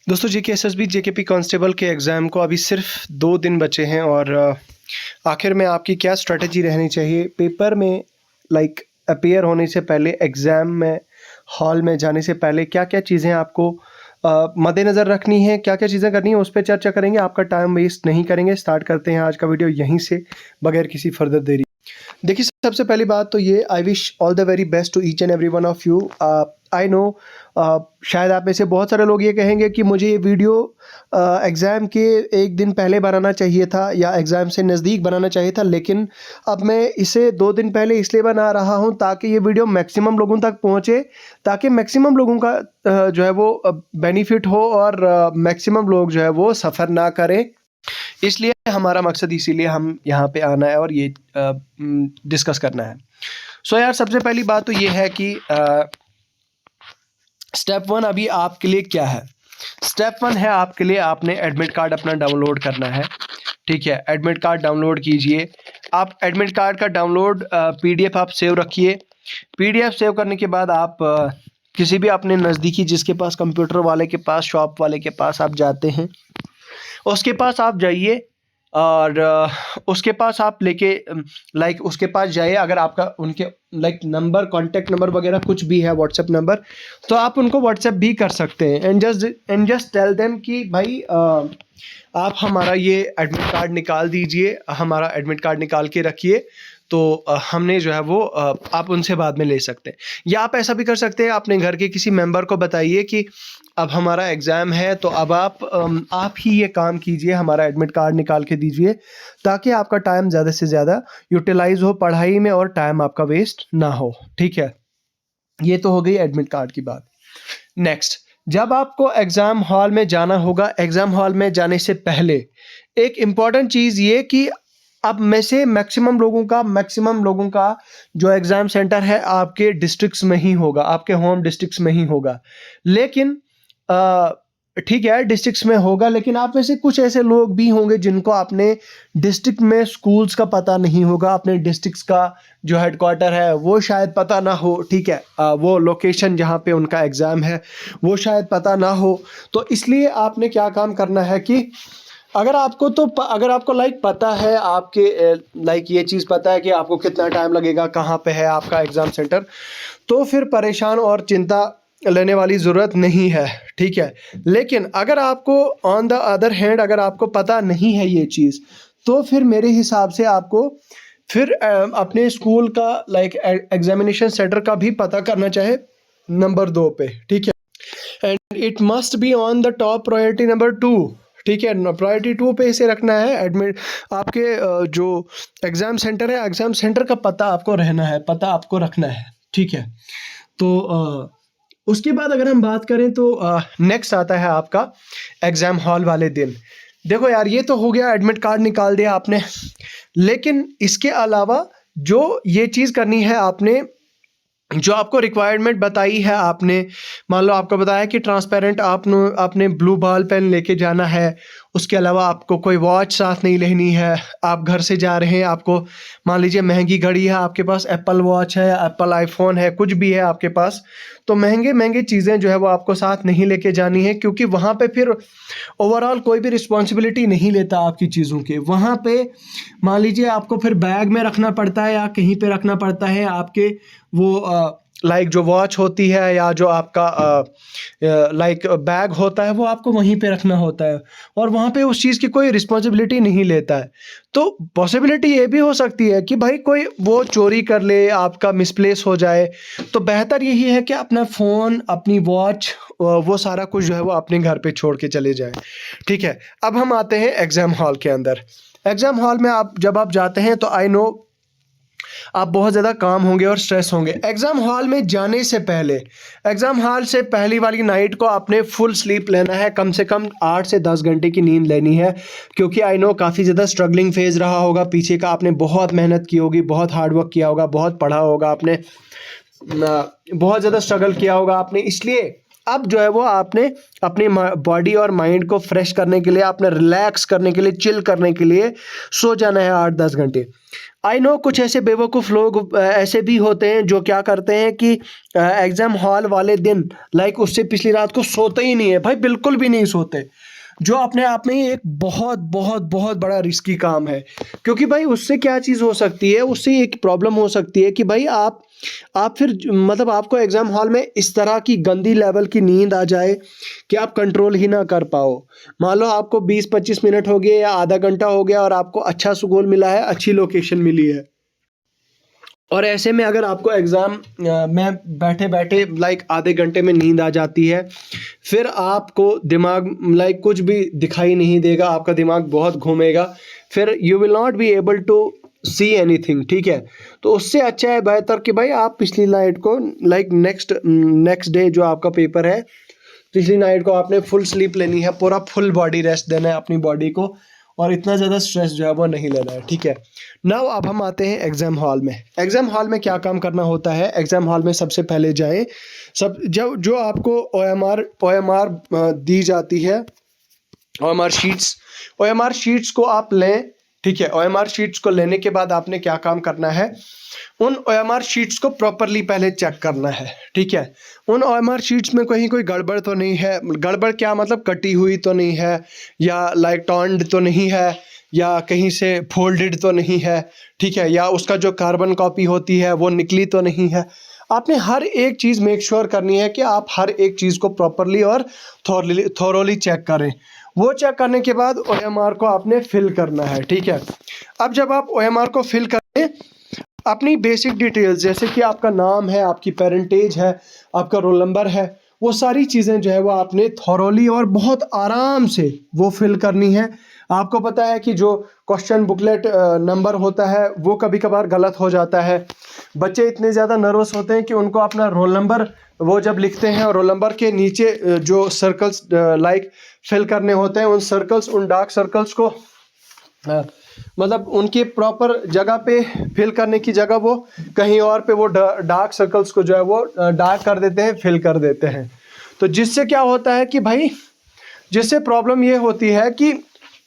दोस्तों JKSSB JKP constable के exam को अभी सिर्फ 2 दिन बचे हैं और आखिर में आपकी क्या स्ट्रेटजी रहनी चाहिए पेपर में अपीयर होने से पहले एग्ज़ाम में हॉल में जाने से पहले क्या-क्या चीज़ें आपको मद्देनज़र रखनी है, क्या-क्या चीज़ें करनी है उस पे चर्चा करेंगे। आपका टाइम वेस्ट नहीं करेंगे। स्टार्ट करते हैं आज का वीडियो यहीं से बगैर किसी फर्दर देरी। देखिए, सबसे पहली बात तो ये I wish all the very best to each and every one of you. I know शायद आप में से बहुत सारे लोग ये कहेंगे कि मुझे ये वीडियो एग्ज़ाम के 1 दिन पहले बनाना चाहिए था या एग्ज़ाम से नज़दीक बनाना चाहिए था, लेकिन अब मैं इसे 2 दिन पहले इसलिए बना रहा हूँ ताकि ये वीडियो मैक्सिमम लोगों तक पहुँचे, ताकि मैक्सिमम लोगों का जो है वो बेनिफिट हो और मैक्सिमम लोग जो है वो सफ़र ना करें। इसलिए हमारा मकसद इसीलिए हम यहाँ पे आना है और ये डिस्कस करना है। सो यार, सबसे पहली बात तो ये है कि स्टेप 1 अभी आपके लिए क्या है। स्टेप 1 है आपके लिए, आपने एडमिट कार्ड अपना डाउनलोड करना है। ठीक है, एडमिट कार्ड डाउनलोड कीजिए। आप एडमिट कार्ड का डाउनलोड PDF आप सेव रखिए। PDF सेव करने के बाद आप किसी भी अपने नज़दीकी जिसके पास कंप्यूटर वाले के पास, शॉप वाले के पास आप जाते हैं, उसके पास आप जाइए और उसके पास आप लेके उसके पास जाइए। अगर आपका उनके नंबर, कॉन्टैक्ट नंबर वगैरह कुछ भी है, व्हाट्सएप नंबर, तो आप उनको व्हाट्सएप भी कर सकते हैं एंड जस्ट टेल देम कि भाई आप हमारा ये एडमिट कार्ड निकाल दीजिए, हमारा एडमिट कार्ड निकाल के रखिए। तो हमने जो है वो आप उनसे बाद में ले सकते हैं। या आप ऐसा भी कर सकते हैं, अपने घर के किसी मेंबर को बताइए कि अब हमारा एग्ज़ाम है, तो अब आप ही ये काम कीजिए, हमारा एडमिट कार्ड निकाल के दीजिए, ताकि आपका टाइम ज़्यादा से ज़्यादा यूटिलाइज़ हो पढ़ाई में और टाइम आपका वेस्ट ना हो। ठीक है, ये तो हो गई एडमिट कार्ड की बात। नेक्स्ट, जब आपको एग्ज़ाम हॉल में जाना होगा, एग्ज़ाम हॉल में जाने से पहले एक इम्पॉर्टेंट चीज़ ये कि अब में से मैक्सिमम लोगों का जो एग्ज़ाम सेंटर है आपके डिस्ट्रिक्ट्स में ही होगा, आपके होम डिस्ट्रिक्ट्स में ही होगा। लेकिन ठीक है, डिस्ट्रिक्ट्स में होगा, लेकिन आप में से कुछ ऐसे लोग भी होंगे जिनको अपने डिस्ट्रिक्ट में स्कूल्स का पता नहीं होगा, अपने डिस्ट्रिक्ट्स का जो हेडक्वार्टर है वो शायद पता ना हो। ठीक है, वो लोकेशन जहाँ पे उनका एग्ज़ाम है वो शायद पता ना हो। तो इसलिए आपने क्या काम करना है कि अगर आपको पता है, आपके ये चीज़ पता है कि आपको कितना टाइम लगेगा, कहाँ पे है आपका एग्ज़ाम सेंटर, तो फिर परेशान और चिंता लेने वाली ज़रूरत नहीं है। ठीक है, लेकिन अगर आपको ऑन द अदर हैंड अगर आपको पता नहीं है ये चीज़, तो फिर मेरे हिसाब से आपको फिर अपने स्कूल का एग्जामिनेशन सेंटर का भी पता करना चाहे नंबर 2 पे। ठीक है, and it must be on the top priority number 2। ठीक है, प्रायोरिटी 2 पे इसे रखना है। एडमिट आपके जो एग्ज़ाम सेंटर है, एग्ज़ाम सेंटर का पता आपको रखना है। ठीक है, तो उसके बाद अगर हम बात करें तो नेक्स्ट आता है आपका एग्ज़ाम हॉल वाले दिन। देखो यार, ये तो हो गया, एडमिट कार्ड निकाल दिया आपने, लेकिन इसके अलावा जो ये चीज़ करनी है आपने, जो आपको रिक्वायरमेंट बताई है आपने, मान लो आपको बताया कि ट्रांसपेरेंट आपने ब्लू बॉल पेन लेके जाना है, उसके अलावा आपको कोई वॉच साथ नहीं लेनी है। आप घर से जा रहे हैं, आपको मान लीजिए महंगी घड़ी है आपके पास, एप्पल वॉच है, एप्पल आईफोन है, कुछ भी है आपके पास, तो महंगे चीज़ें जो है वो आपको साथ नहीं लेके जानी है, क्योंकि वहाँ पे फिर ओवरऑल कोई भी रिस्पॉन्सिबिलिटी नहीं लेता आपकी चीज़ों के। वहाँ पे मान लीजिए आपको फिर बैग में रखना पड़ता है या कहीं पे रखना पड़ता है, आपके वो जो वॉच होती है या जो आपका बैग होता है वो आपको वहीं पे रखना होता है, और वहाँ पे उस चीज़ की कोई रिस्पॉन्सिबिलिटी नहीं लेता है। तो पॉसिबिलिटी ये भी हो सकती है कि भाई कोई वो चोरी कर ले, आपका मिसप्लेस हो जाए, तो बेहतर यही है कि अपना फ़ोन, अपनी वॉच, वो सारा कुछ जो है वो अपने घर पे छोड़ के चले जाएं। ठीक है, अब हम आते हैं एग्ज़ाम हॉल के अंदर। एग्ज़ाम हॉल में जब आप जाते हैं तो आई नो आप बहुत ज़्यादा काम होंगे और स्ट्रेस होंगे। एग्ज़ाम हॉल में जाने से पहले, एग्ज़ाम हॉल से पहली वाली नाइट को आपने फुल स्लीप लेना है, कम से कम 8 से 10 घंटे की नींद लेनी है, क्योंकि आई नो काफ़ी ज़्यादा स्ट्रगलिंग फेज़ रहा होगा पीछे का, आपने बहुत मेहनत की होगी, बहुत हार्ड वर्क किया होगा, बहुत पढ़ा होगा आपने, बहुत ज़्यादा स्ट्रगल किया होगा आपने। इसलिए अब जो है वो आपने अपनी बॉडी और माइंड को फ्रेश करने के लिए, अपने रिलैक्स करने के लिए, चिल करने के लिए सो जाना है 8-10 घंटे। आई नो कुछ ऐसे बेवकूफ़ लोग ऐसे भी होते हैं जो क्या करते हैं कि एग्ज़ाम हॉल वाले दिन लाइक उससे पिछली रात को सोते ही नहीं है भाई, बिल्कुल भी नहीं सोते, जो अपने आप में ही एक बहुत बहुत बहुत बड़ा रिस्की काम है। क्योंकि भाई उससे क्या चीज़ हो सकती है, उससे एक प्रॉब्लम हो सकती है कि भाई आप फिर मतलब आपको एग्ज़ाम हॉल में इस तरह की गंदी लेवल की नींद आ जाए कि आप कंट्रोल ही ना कर पाओ। मान लो आपको 20-25 मिनट हो गए या आधा घंटा हो गया और आपको अच्छा सुकून मिला है, अच्छी लोकेशन मिली है, और ऐसे में अगर आपको एग्ज़ाम में बैठे बैठे लाइक आधे घंटे में नींद आ जाती है, फिर आपको दिमाग लाइक कुछ भी दिखाई नहीं देगा, आपका दिमाग बहुत घूमेगा, फिर you will not be able to see anything, ठीक है। तो उससे अच्छा है बेहतर कि भाई आप पिछली नाइट को लाइक नेक्स्ट डे जो आपका पेपर है, पिछली नाइट को आपने फुल स्लीप लेनी है, पूरा फुल बॉडी रेस्ट देना है अपनी बॉडी को, और इतना ज़्यादा स्ट्रेस जो है वो नहीं लेना है, ठीक है। नाउ अब हम आते हैं एग्ज़ाम हॉल में। एग्ज़ाम हॉल में क्या काम करना होता है? एग्ज़ाम हॉल में सबसे पहले जाएं, सब जब जो आपको OMR दी जाती है, OMR शीट्स को आप लें, ठीक है। OMR शीट्स को लेने के बाद आपने क्या काम करना है, उन OMR शीट्स को प्रॉपरली पहले चेक करना है, ठीक है। उन OMR शीट्स में कहीं कोई गड़बड़ तो नहीं है, गड़बड़ क्या मतलब कटी हुई तो नहीं है, या लाइक टॉर्न्ड तो नहीं है, या कहीं से फोल्डेड तो नहीं है, ठीक है, या उसका जो कार्बन कॉपी होती है वो निकली तो नहीं है। आपने हर एक चीज़ मेक श्योर करनी है कि आप हर एक चीज़ को प्रॉपरली और थॉरोली चेक करें। वो चेक करने के बाद OMR को आपने फिल करना है, ठीक है। अब जब आप OMR को फिल करें, अपनी बेसिक डिटेल्स जैसे कि आपका नाम है, आपकी पेरेंटेज है, आपका रोल नंबर है, वो सारी चीज़ें जो है वो आपने थॉरोली और बहुत आराम से वो फिल करनी है। आपको पता है कि जो क्वेश्चन बुकलेट नंबर होता है वो कभी कभार गलत हो जाता है। बच्चे इतने ज़्यादा नर्वस होते हैं कि उनको अपना रोल नंबर वो जब लिखते हैं और रोल नंबर के नीचे जो सर्कल्स लाइक फिल करने होते हैं, उन डार्क सर्कल्स को मतलब उनके प्रॉपर जगह पे फिल करने की जगह वो कहीं और पे वो डार्क सर्कल्स को जो है वो डार्क कर देते हैं, फिल कर देते हैं। तो जिससे क्या होता है कि भाई, जिससे प्रॉब्लम ये होती है कि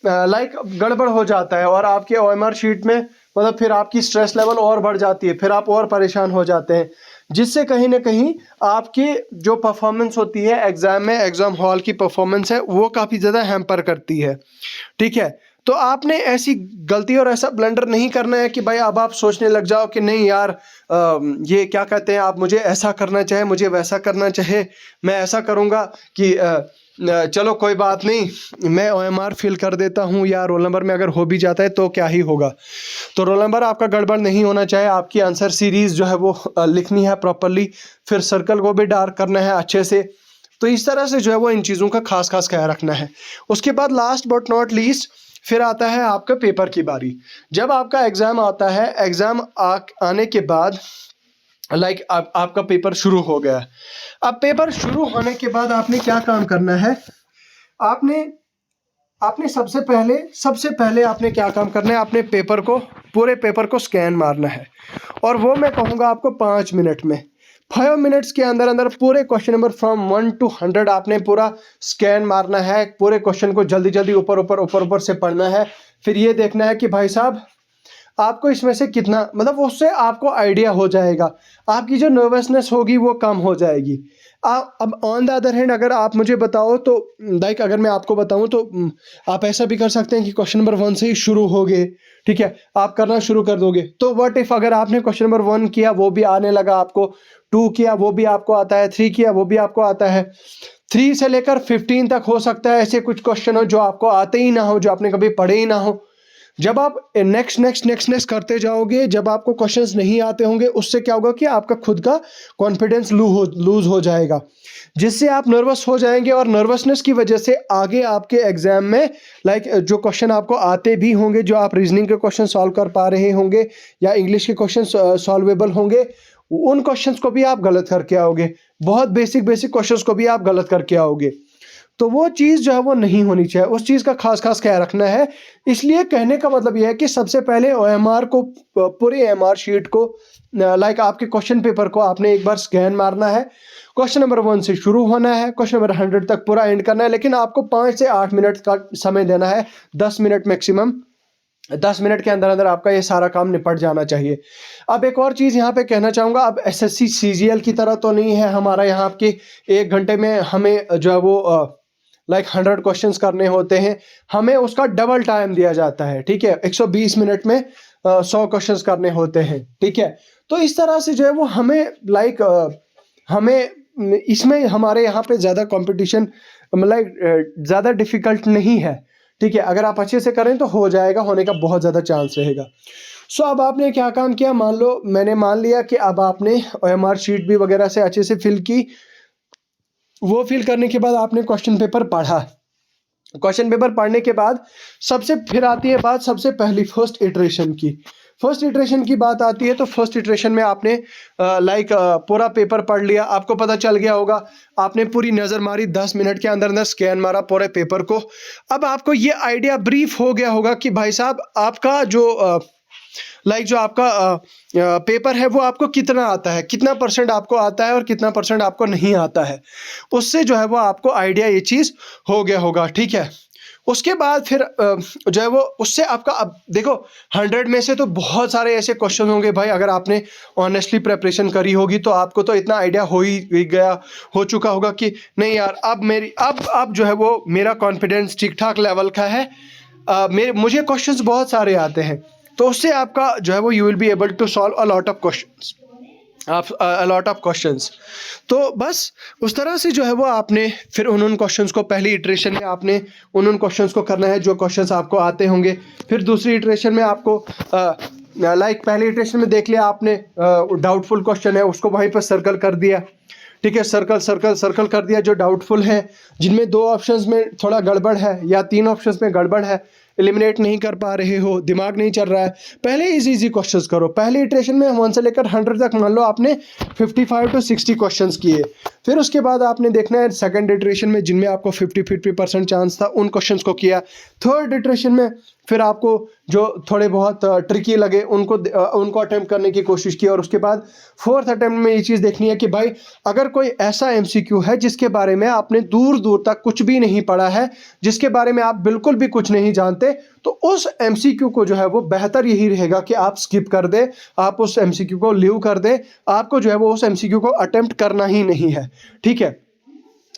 लाइक गड़बड़ हो जाता है और आपके OMR शीट में मतलब फिर आपकी स्ट्रेस लेवल और बढ़ जाती है, फिर आप और परेशान हो जाते हैं, जिससे कहीं ना कहीं आपकी जो परफॉर्मेंस होती है एग्ज़ाम में, एग्ज़ाम हॉल की परफॉर्मेंस है वो काफ़ी ज़्यादा हैम्पर करती है, ठीक है। तो आपने ऐसी गलती और ऐसा ब्लंडर नहीं करना है कि भाई अब आप सोचने लग जाओ कि नहीं यार ये क्या कहते हैं, आप मुझे ऐसा करना चाहे, मुझे वैसा करना चाहे, मैं ऐसा करूँगा कि चलो कोई बात नहीं, मैं OMR फिल कर देता हूँ, या रोल नंबर में अगर हो भी जाता है तो क्या ही होगा। तो रोल नंबर आपका गड़बड़ नहीं होना चाहिए, आपकी आंसर सीरीज़ जो है वो लिखनी है प्रॉपरली, फिर सर्कल को भी डार्क करना है अच्छे से। तो इस तरह से जो है वो इन चीज़ों का खास ख्याल रखना है। उसके बाद लास्ट बट नॉट लीस्ट फिर आता है आपका पेपर की बारी। जब आपका एग्ज़ाम आता है, एग्ज़ाम आने के बाद लाइक आपका पेपर शुरू हो गया। अब पेपर शुरू होने के बाद आपने क्या काम करना है, आपने सबसे पहले आपने क्या काम करना है, अपने पूरे पेपर को स्कैन मारना है, और वो मैं कहूँगा आपको 5 मिनट में, 5 मिनट्स के अंदर अंदर पूरे क्वेश्चन नंबर फ्रॉम 1 to 100 आपने पूरा स्कैन मारना है। पूरे क्वेश्चन को जल्दी जल्दी ऊपर से पढ़ना है। फिर ये देखना है कि भाई साहब आपको इसमें से कितना, मतलब उससे आपको आइडिया हो जाएगा, आपकी जो नर्वसनेस होगी वो कम हो जाएगी। अब ऑन द अदर हैंड अगर आप मुझे बताओ तो लाइक अगर मैं आपको बताऊं तो आप ऐसा भी कर सकते हैं कि क्वेश्चन नंबर 1 से ही शुरू हो गए, ठीक है, आप करना शुरू कर दोगे। तो व्हाट इफ अगर आपने क्वेश्चन नंबर 1 किया वो भी आने लगा आपको, 2 किया वो भी आपको आता है, 3 किया वो भी आपको आता है, 3 से लेकर 15 तक हो सकता है ऐसे कुछ क्वेश्चन हो जो आपको आते ही ना हो, जो आपने कभी पढ़े ही ना हो। जब आप नेक्स्ट करते जाओगे, जब आपको क्वेश्चंस नहीं आते होंगे, उससे क्या होगा कि आपका खुद का कॉन्फिडेंस लूज हो जाएगा, जिससे आप नर्वस हो जाएंगे, और नर्वसनेस की वजह से आगे आपके एग्जाम में लाइक जो क्वेश्चन आपको आते भी होंगे, जो आप रीजनिंग के क्वेश्चन सॉल्व कर पा रहे होंगे या इंग्लिश के क्वेश्चन सॉल्वेबल होंगे, उन क्वेश्चंस को भी आप गलत करके आओगे, बहुत बेसिक क्वेश्चंस को भी आप गलत करके आओगे। तो वो चीज़ जो है वो नहीं होनी चाहिए, उस चीज़ का खास ख्याल रखना है। इसलिए कहने का मतलब यह है कि सबसे पहले OMR को, पूरे OMR शीट को लाइक आपके क्वेश्चन पेपर को आपने एक बार स्कैन मारना है। क्वेश्चन नंबर 1 से शुरू होना है, क्वेश्चन नंबर 100 तक पूरा एंड करना है, लेकिन आपको 5 से 8 मिनट का समय देना है, 10 मिनट मैक्सिमम। 10 मिनट के अंदर अंदर आपका ये सारा काम निपट जाना चाहिए। अब एक और चीज़ यहाँ पे कहना चाहूँगा, अब एसएससी सीजीएल की तरह तो नहीं है हमारा यहाँ की 1 घंटे में हमें जो है वो लाइक 100 क्वेश्चंस करने होते हैं, हमें उसका डबल टाइम दिया जाता है, ठीक है। 120 मिनट में 100 क्वेश्चंस करने होते हैं, ठीक है। तो इस तरह से जो है वो हमें लाइक हमें इसमें हमारे यहाँ पे ज़्यादा कंपटीशन मतलब ज़्यादा डिफिकल्ट नहीं है, ठीक है। अगर आप अच्छे से करें तो हो जाएगा, होने का बहुत ज़्यादा चांस रहेगा। सो अब आपने क्या काम किया, मान लो मैंने मान लिया कि अब आपने ओएमआर शीट भी वगैरह से अच्छे से फिल की, वो फिल करने के बाद आपने क्वेश्चन पेपर पढ़ा। क्वेश्चन पेपर पढ़ने के बाद सबसे फिर आती है बात सबसे पहली फर्स्ट इटरेशन की। फर्स्ट इटरेशन की बात आती है तो फर्स्ट इटरेशन में आपने पूरा पेपर पढ़ लिया, आपको पता चल गया होगा, आपने पूरी नज़र मारी, 10 मिनट के अंदर अंदर स्कैन मारा पूरे पेपर को। अब आपको ये आइडिया ब्रीफ हो गया होगा कि भाई साहब आपका जो जो आपका पेपर है वो आपको कितना आता है, कितना परसेंट आपको आता है और कितना परसेंट आपको नहीं आता है। उससे जो है वो आपको आइडिया ये चीज़ हो गया होगा, ठीक है। उसके बाद फिर जो है वो उससे आपका, अब देखो 100 में से तो बहुत सारे ऐसे क्वेश्चन होंगे भाई, अगर आपने ऑनेस्टली प्रिपरेशन करी होगी तो आपको तो इतना आइडिया हो चुका होगा कि नहीं यार अब जो है वो मेरा कॉन्फिडेंस ठीक ठाक लेवल का है, मुझे क्वेश्चंस बहुत सारे आते हैं। तो उससे आपका जो है वो you will be able to solve a lot of questions. तो बस उस तरह से जो है वो आपने फिर उन क्वेश्चंस को पहली इटरेशन में आपने उन क्वेश्चंस को करना है जो क्वेश्चंस आपको आते होंगे। फिर दूसरी इटरेशन में आपको पहली इटरेशन में देख लिया आपने, डाउटफुल क्वेश्चन है उसको वहीं पर सर्कल कर दिया, ठीक है। सर्कल कर दिया जो डाउटफुल है, जिनमें 2 ऑप्शंस में थोड़ा गड़बड़ है या 3 ऑप्शंस में गड़बड़ है, एलिमिनेट नहीं कर पा रहे हो, दिमाग नहीं चल रहा है, पहले इजी क्वेश्चंस करो। पहले इटरेशन में 1 से लेकर 100 तक मान लो आपने 55 to 60 क्वेश्चंस किए। फिर उसके बाद आपने देखना है सेकंड इटरेशन में जिनमें आपको 50% चांस था उन क्वेश्चंस को किया। थर्ड इटरेशन में फिर आपको जो थोड़े बहुत ट्रिकी लगे उनको अटेम्प्ट करने की कोशिश की। और उसके बाद फोर्थ अटेम्प्ट में ये चीज़ देखनी है कि भाई अगर कोई ऐसा एमसीक्यू है जिसके बारे में आपने दूर दूर तक कुछ भी नहीं पढ़ा है, जिसके बारे में आप बिल्कुल भी कुछ नहीं जानते, तो उस एमसीक्यू को जो है वो बेहतर यही रहेगा कि आप स्किप कर दे, आप उस एमसीक्यू को लीव कर दे, आपको जो है वो उस एमसीक्यू को अटेम्प्ट करना ही नहीं है, ठीक है।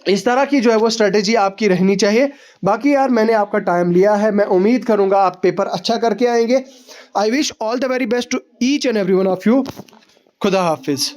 इस तरह की जो है वो स्ट्रेटेजी आपकी रहनी चाहिए। बाकी यार मैंने आपका टाइम लिया है, मैं उम्मीद करूंगा आप पेपर अच्छा करके आएंगे। I wish all the very best to each and every one of you. खुदा हाफिज।